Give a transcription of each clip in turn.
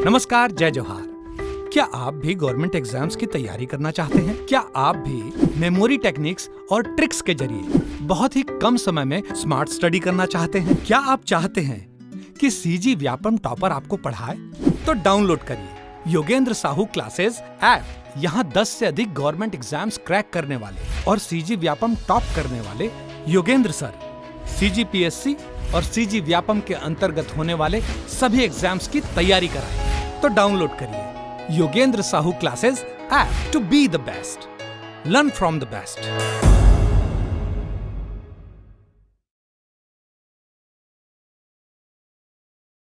नमस्कार, जय जोहार। क्या आप भी गवर्नमेंट एग्जाम्स की तैयारी करना चाहते हैं? क्या आप भी मेमोरी टेक्निक्स और ट्रिक्स के जरिए बहुत ही कम समय में स्मार्ट स्टडी करना चाहते हैं? क्या आप चाहते हैं कि सीजी व्यापम टॉपर आपको पढ़ाए? तो डाउनलोड करिए योगेंद्र साहू क्लासेस ऐप। यहाँ 10 से अधिक गवर्नमेंट एग्जाम्स क्रैक करने वाले और सीजी व्यापम टॉप करने वाले योगेंद्र सर CGPSC और सीजी व्यापम के अंतर्गत होने वाले सभी एग्जाम्स की तैयारी कराएं। तो डाउनलोड करिए Yogendra Sahu classes app to be the best, learn from the best.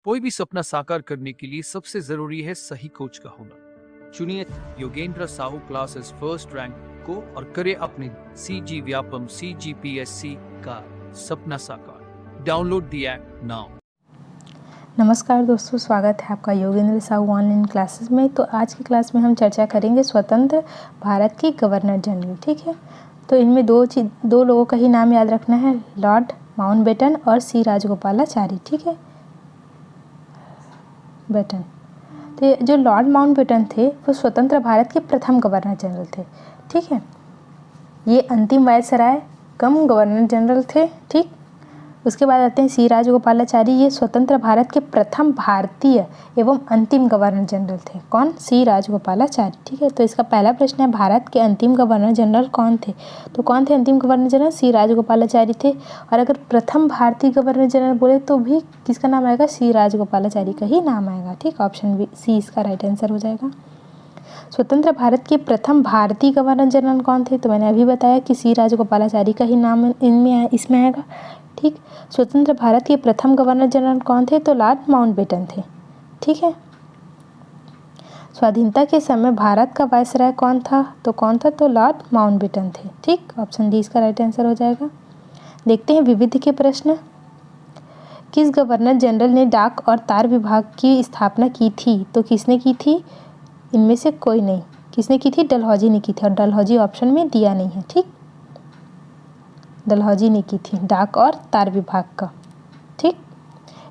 कोई भी सपना साकार करने के लिए सबसे जरूरी है सही कोच का होना। चुनिए Yogendra Sahu classes first rank को और करें अपने सीजी व्यापम CGPSC का सपना साकार। Download the app now. नमस्कार दोस्तों, स्वागत है आपका योगेंद्र साहू ऑनलाइन क्लासेस में। तो आज की क्लास में हम चर्चा करेंगे स्वतंत्र भारत की गवर्नर जनरल। ठीक है, तो इनमें दो लोगों का ही नाम याद रखना है, लॉर्ड माउंटबेटन और सी राजगोपालाचारी। ठीक है, बेटन। तो ये जो लॉर्ड माउंटबेटन थे वो स्वतंत्र भारत के प्रथम गवर्नर जनरल थे। ठीक है, ये अंतिम वायसराय कम गवर्नर जनरल थे। ठीक, उसके बाद आते हैं सी राजगोपालाचारी। ये स्वतंत्र भारत के प्रथम भारतीय एवं अंतिम गवर्नर जनरल थे। कौन? सी राजगोपालाचारी। ठीक है, तो इसका पहला प्रश्न है, भारत के अंतिम गवर्नर जनरल कौन थे? तो कौन थे अंतिम गवर्नर जनरल? सी राजगोपालाचारी थे। और अगर प्रथम भारतीय गवर्नर जनरल बोले तो भी किसका नाम आएगा? सी राजगोपालाचारी का ही नाम आएगा। ठीक, ऑप्शन बी सी इसका राइट आंसर हो जाएगा। स्वतंत्र भारत के प्रथम भारतीय गवर्नर जनरल कौन थे? तो मैंने अभी बताया कि सी राजगोपालाचारी का ही नाम इसमें आएगा। ठीक, स्वतंत्र भारत के प्रथम गवर्नर जनरल कौन थे? तो लॉर्ड माउंटबेटन थे। ठीक है, स्वाधीनता के समय भारत का वायसराय कौन था? तो कौन था? तो लॉर्ड माउंटबेटन थे। ठीक, ऑप्शन डी इसका राइट आंसर हो जाएगा। देखते हैं विविध के प्रश्न। किस गवर्नर जनरल ने डाक और तार विभाग की स्थापना की थी? तो किसने की थी? इनमें से कोई नहीं। किसने की थी? डलहौजी ने की थी, और डलहौजी ऑप्शन में दिया नहीं है। ठीक, डलहौजी ने की थी डाक और तार विभाग का। ठीक,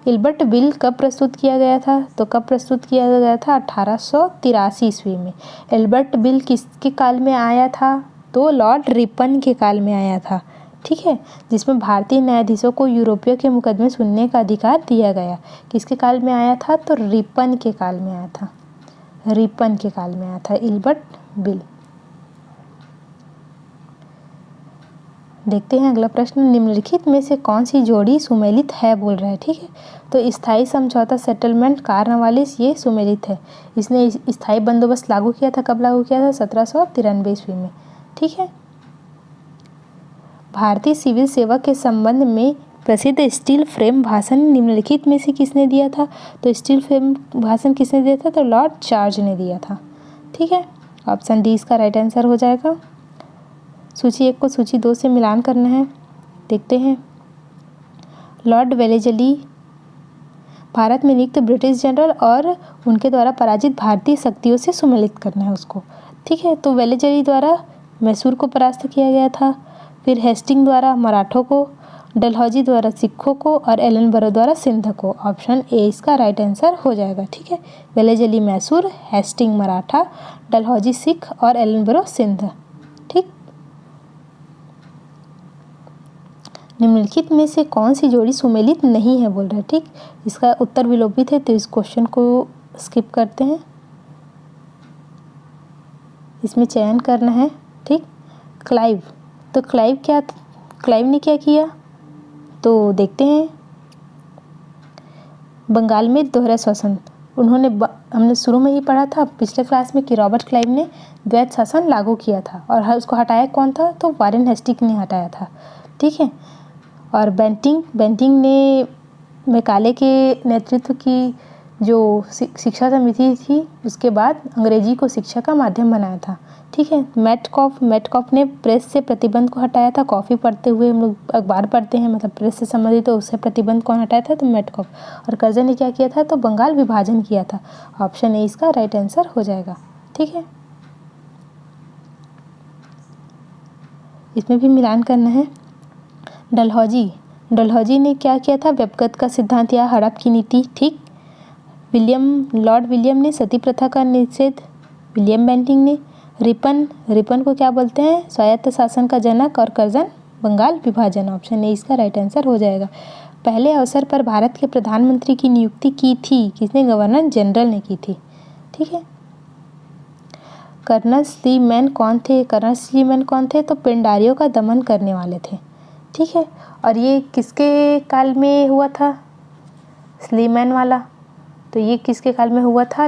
इल्बर्ट बिल कब प्रस्तुत किया गया था? तो कब प्रस्तुत किया गया था? 1883 ईस्वी में। इल्बर्ट बिल किसके काल में आया था? तो लॉर्ड रिपन के काल में आया था। ठीक है, जिसमें भारतीय न्यायाधीशों को यूरोपियों के मुकदमे सुनने का अधिकार दिया गया। किसके काल में आया था? तो रिपन के काल में आया था। रिपन के काल में आया था इल्बर्ट बिल। देखते हैं अगला प्रश्न, निम्नलिखित में से कौन सी जोड़ी सुमेलित है बोल रहा है। ठीक है, तो स्थायी समझौता सेटलमेंट कार्नवालिस ये सुमेलित है। इसने स्थायी बंदोबस्त लागू किया था। कब लागू किया था? 1793 ईस्वी में। ठीक है, भारतीय सिविल सेवा के संबंध में प्रसिद्ध स्टील फ्रेम भाषण निम्नलिखित में से किसने दिया था? तो स्टील फ्रेम भाषण किसने दिया था? तो लॉर्ड जॉर्ज ने दिया था। ठीक है, ऑप्शन डी इसका राइट आंसर हो जाएगा। सूची 1 को सूची 2 से मिलान करना है। देखते हैं, लॉर्ड वेलेजली भारत में नियुक्त ब्रिटिश जनरल और उनके द्वारा पराजित भारतीय शक्तियों से सुमेलित करना है उसको। ठीक है, तो वेलेजली द्वारा मैसूर को परास्त किया गया था, फिर हेस्टिंग द्वारा मराठों को, डलहौजी द्वारा सिखों को और एलनबरो द्वारा सिंध को। ऑप्शन ए इसका राइट आंसर हो जाएगा। ठीक है, वेलेजली मैसूर, हेस्टिंग मराठा, डलहौजी सिख और एलनबरो सिंध। ठीक, निम्नलिखित में से कौन सी जोड़ी सुमेलित नहीं है बोल रहा है। ठीक, इसका उत्तर विलोपित है, तो इस क्वेश्चन को स्किप करते हैं। इसमें चयन करना है। ठीक, क्लाइव। तो क्लाइव ने क्या किया? तो देखते हैं, बंगाल में दोहरा शासन उन्होंने हमने शुरू में ही पढ़ा था पिछले क्लास में कि रॉबर्ट क्लाइव ने द्वैत शासन लागू किया था, और उसको हटाया कौन था? तो वारेन हेस्टिंग्स ने हटाया था। ठीक है, और बेंटिंग ने मैकाले के नेतृत्व की जो शिक्षा समिति थी उसके बाद अंग्रेजी को शिक्षा का माध्यम बनाया था। ठीक है, मैटकॉफ ने प्रेस से प्रतिबंध को हटाया था। कॉफ़ी पढ़ते हुए हम लोग अखबार पढ़ते हैं, मतलब प्रेस से संबंधित, तो उससे प्रतिबंध कौन हटाया था? तो मैटकॉफ। और कर्जन ने क्या किया था? तो बंगाल विभाजन किया था। ऑप्शन ए इसका राइट आंसर हो जाएगा। ठीक है, इसमें भी मिलान करना है। डलहौजी ने क्या किया था? व्यक्तिगत का सिद्धांत या हड़प की नीति। ठीक, लॉर्ड विलियम ने सती प्रथा का निषेध, विलियम बेंटिंक ने। रिपन को क्या बोलते हैं? स्वायत्त शासन का जनक। और कर्जन बंगाल विभाजन। ऑप्शन ए इसका राइट आंसर हो जाएगा। पहले अवसर पर भारत के प्रधानमंत्री की नियुक्ति की थी किसने? गवर्नर जनरल ने की थी। ठीक है। कर्नल स्लीमैन कौन थे? कर्नल स्लीमैन कौन थे? तो पिंडारियों का दमन करने वाले थे। ठीक है। और ये किसके काल में हुआ था स्लीमैन वाला? तो ये किसके काल में हुआ था?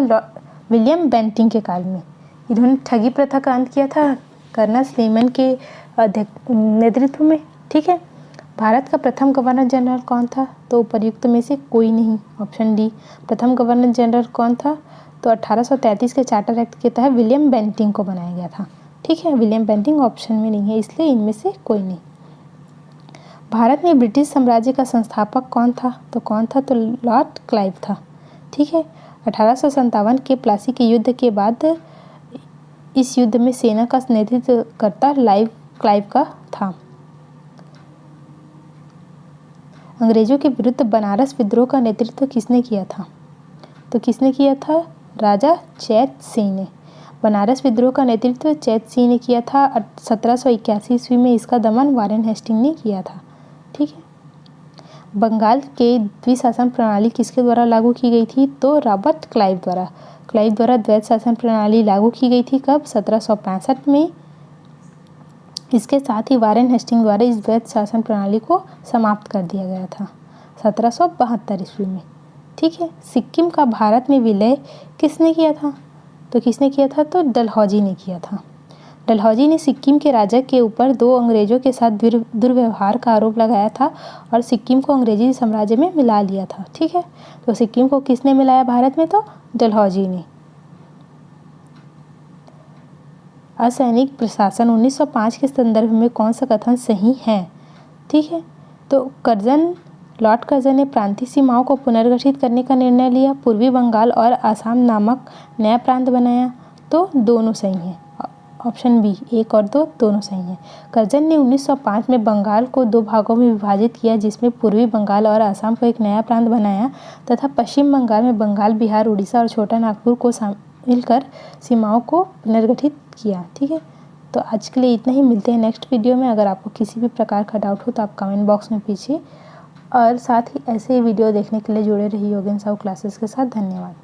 विलियम बेंटिंक के काल में। इन्होंने ठगी प्रथा का अंत किया था कर्नल स्लीमैन के नेतृत्व में। ठीक है। भारत का प्रथम गवर्नर जनरल कौन था? तो उपर्युक्त में से कोई नहीं। Option D. प्रथम गवर्नर जनरल कौन था? तो 1833 के चार्टर एक्ट के तहत विलियम बेंटिंक को बनाया गया था। ठीक है। विलियम बेंटिंक ऑप्शन में नहीं है, इसलिए इनमें से कोई नहीं। भारत में ब्रिटिश साम्राज्य का संस्थापक कौन था? तो कौन था? तो लॉर्ड क्लाइव था। ठीक है। 1857 के प्लासी के युद्ध के बाद इस युद्ध में सेना का नेतृत्व करता क्लाइव का था। अंग्रेजों के विरुद्ध बनारस विद्रोह का नेतृत्व किसने किया था? तो किसने किया था? राजा चैत सिंह ने। बनारस विद्रोह का नेतृत्व चैत सिंह ने किया था। 1781 ईस्वी में इसका दमन वारेन हेस्टिंग ने किया था। ठीक है। बंगाल के द्विशासन प्रणाली किसके द्वारा लागू की गई थी? तो रॉबर्ट क्लाइव द्वारा। क्लाइव द्वारा द्वैत शासन प्रणाली लागू की गई थी। कब? 1765 में। इसके साथ ही वारेन हेस्टिंग द्वारा इस द्वैत शासन प्रणाली को समाप्त कर दिया गया था 1772 ईस्वी में। ठीक है। सिक्किम का भारत में विलय किसने किया था? तो किसने किया था? तो डलहौजी ने किया था। डलहौजी ने सिक्किम के राजा के ऊपर 2 अंग्रेजों के साथ दुर्व्यवहार का आरोप लगाया था और सिक्किम को अंग्रेजी साम्राज्य में मिला लिया था। ठीक है। तो सिक्किम को किसने मिलाया भारत में? तो डलहौजी ने। असैनिक प्रशासन 1905 के संदर्भ में कौन सा कथन सही है? ठीक है। तो लॉर्ड कर्जन ने प्रांतीय सीमाओं को पुनर्गठित करने का निर्णय लिया। पूर्वी बंगाल और आसाम नामक नया प्रांत बनाया। तो दोनों सही हैं। ऑप्शन बी 1 और 2 दोनों सही हैं। कर्जन ने 1905 में बंगाल को 2 भागों में विभाजित किया, जिसमें पूर्वी बंगाल और आसाम को एक नया प्रांत बनाया तथा पश्चिम बंगाल में बंगाल, बिहार, उड़ीसा और छोटा नागपुर को शामिल कर सीमाओं को पुनर्गठित किया। ठीक है। तो आज के लिए इतना ही। मिलते हैं नेक्स्ट वीडियो में। अगर आपको किसी भी प्रकार का डाउट हो तो आप कमेंट बॉक्स में पूछिए और साथ ही ऐसे ही वीडियो देखने के लिए जुड़े रहिए योगेन साहू क्लासेस के साथ। धन्यवाद।